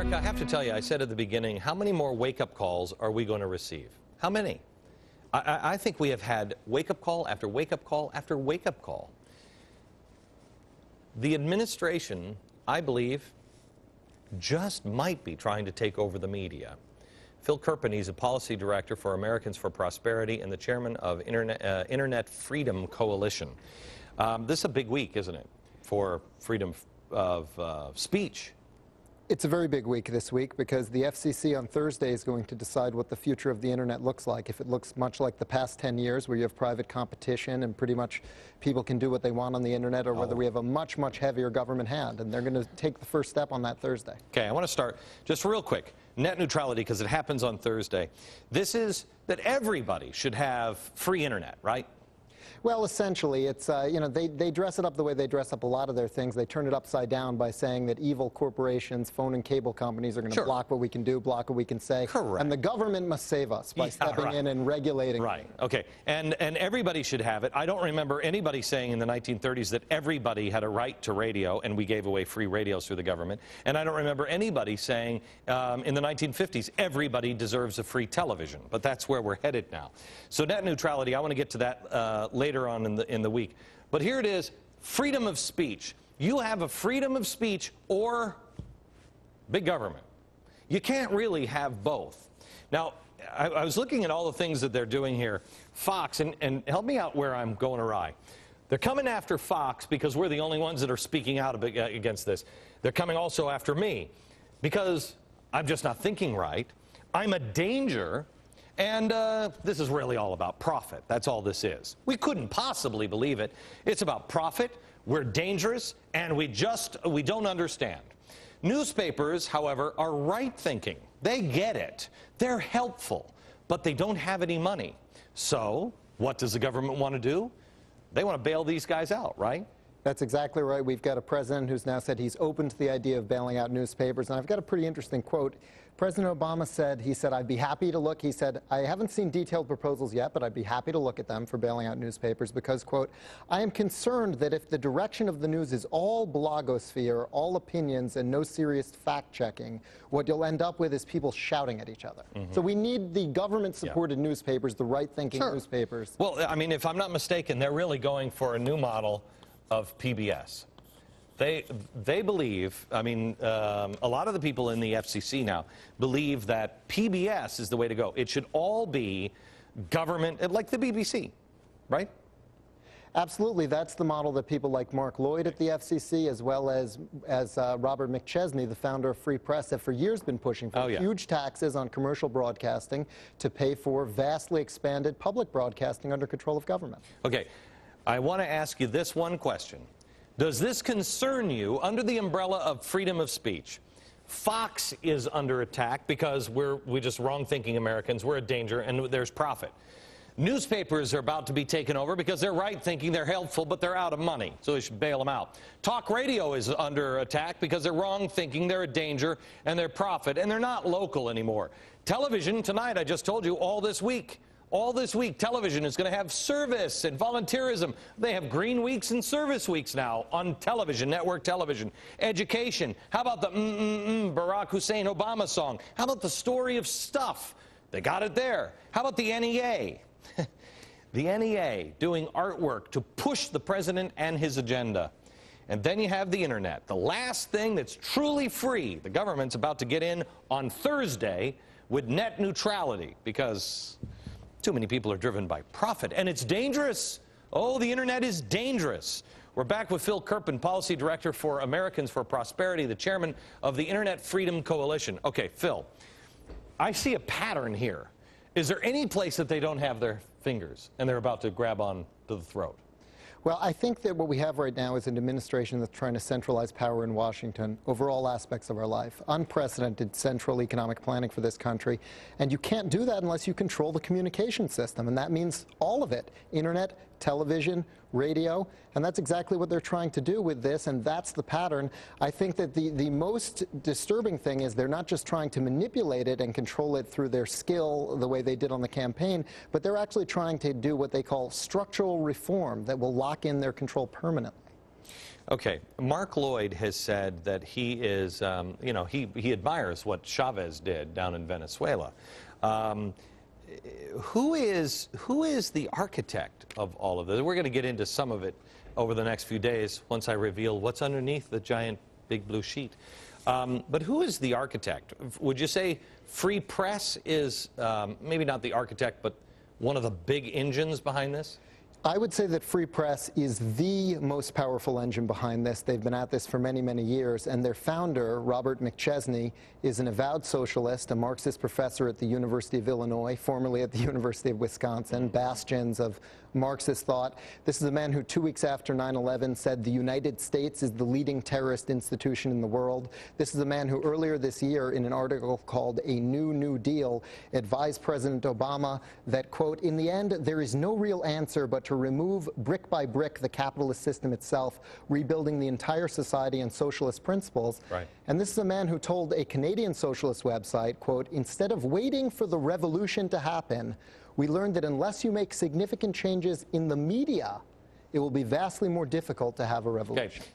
America, I have to tell you, I said at the beginning, how many more wake-up calls are we going to receive? How many? I think we have had wake-up call after wake-up call after wake-up call. The administration, I believe, just might be trying to take over the media. Phil Kerpen, he's a policy director for Americans for Prosperity and the chairman of Internet Freedom Coalition. This is a big week, isn't it, for freedom of speech? It's a very big week this week because the FCC on Thursday is going to decide what the future of the internet looks like. If it looks much like the past 10 years where you have private competition and pretty much people can do what they want on the internet, or whether we have a much, much heavier government hand. And they're going to take the first step on that Thursday. Okay, I want to start just real quick. Net neutrality, because it happens on Thursday. This is that everybody should have free internet, right? Well, essentially, it's, you know, they dress it up the way they dress up a lot of their things. They turn it upside down by saying that evil corporations, phone and cable companies are going to block what we can do, block what we can say. Correct. And the government must save us by stepping in and regulating. Right. Okay. And everybody should have it. I don't remember anybody saying in the 1930s that everybody had a right to radio and we gave away free radios through the government. And I don't remember anybody saying in the 1950s everybody deserves a free television. But that's where we're headed now. So net neutrality, I want to get to that later on in the week. But here it is, freedom of speech. You have a freedom of speech or big government. You can't really have both. Now, I was looking at all the things that they're doing here. Fox, and help me out where I'm going awry. They're coming after Fox because we're the only ones that are speaking out against this. They're coming also after me because I'm just not thinking right. I'm a danger. And this is really all about profit. That's all this is. We couldn't possibly believe it. It's about profit. We're dangerous, and we don't understand. Newspapers, however, are right-thinking. They get it. They're helpful, but they don't have any money. So what does the government want to do? They want to bail these guys out, right? That's exactly right. We've got a president who's now said he's open to the idea of bailing out newspapers. And I've got a pretty interesting quote. President Obama said, he said, I'd be happy to look. He said, I haven't seen detailed proposals yet, but I'd be happy to look at them for bailing out newspapers because, quote, I am concerned that if the direction of the news is all blogosphere, all opinions, and no serious fact-checking, what you'll end up with is people shouting at each other. So we need the government-supported newspapers, the right-thinking newspapers. Well, I mean, if I'm not mistaken, they're really going for a new model of PBS. They believe, I mean, a lot of the people in the FCC now believe that PBS is the way to go. It should all be government, like the BBC, right? Absolutely. That's the model that people like Mark Lloyd at the FCC, as well as Robert McChesney, the founder of Free Press, have for years been pushing for huge taxes on commercial broadcasting to pay for vastly expanded public broadcasting under control of government. Okay. I want to ask you this one question. Does this concern you under the umbrella of freedom of speech? Fox is under attack because we're just wrong-thinking Americans. We're a danger, and there's profit. Newspapers are about to be taken over because they're right-thinking, they're helpful, but they're out of money, so they should bail them out. Talk radio is under attack because they're wrong-thinking, they're a danger, and they're profit, and they're not local anymore. Television, tonight, I just told you, all this week, television is going to have service and volunteerism. They have green weeks and service weeks now on television, network television. Education. How about the Barack Hussein Obama song? How about the story of stuff? They got it there. How about the NEA? The NEA doing artwork to push the president and his agenda. And then you have the internet, the last thing that's truly free. The government's about to get in on Thursday with net neutrality because too many people are driven by profit, and it's dangerous. Oh, the internet is dangerous. We're back with Phil Kerpen, Policy Director for Americans for Prosperity, the chairman of the Internet Freedom Coalition. Okay, Phil, I see a pattern here. Is there any place that they don't have their fingers and they're about to grab on to the throat? Well, I think that what we have right now is an administration that's trying to centralize power in Washington over all aspects of our life. Unprecedented central economic planning for this country. And you can't do that unless you control the communication system. And that means all of it. Internet, television, radio. And that's exactly what they're trying to do with this. And that's the pattern. I think that the most disturbing thing is they're not just trying to manipulate it and control it through their skill the way they did on the campaign, but they're actually trying to do what they call structural reform that will lock in their control permanently. Okay, Mark Lloyd has said that he is, you know, he admires what Chavez did down in Venezuela. Who is the architect of all of this? We're going to get into some of it over the next few days once I reveal what's underneath the giant big blue sheet. But who is the architect? Would you say free press is maybe not the architect, but one of the big engines behind this? I would say that free press is the most powerful engine behind this. They've been at this for many, many years, and their founder, Robert McChesney, is an avowed socialist, a Marxist professor at the University of Illinois, formerly at the University of Wisconsin, bastions of Marxist thought. This is a man who 2 weeks after 9/11 said the United States is the leading terrorist institution in the world. This is a man who earlier this year, in an article called A New Deal, advised President Obama that, quote, in the end, there is no real answer but to remove brick by brick the capitalist system itself, rebuilding the entire society on socialist principles. Right. And this is a man who told a Canadian socialist website, quote, instead of waiting for the revolution to happen, we learned that unless you make significant changes in the media, it will be vastly more difficult to have a revolution. Okay.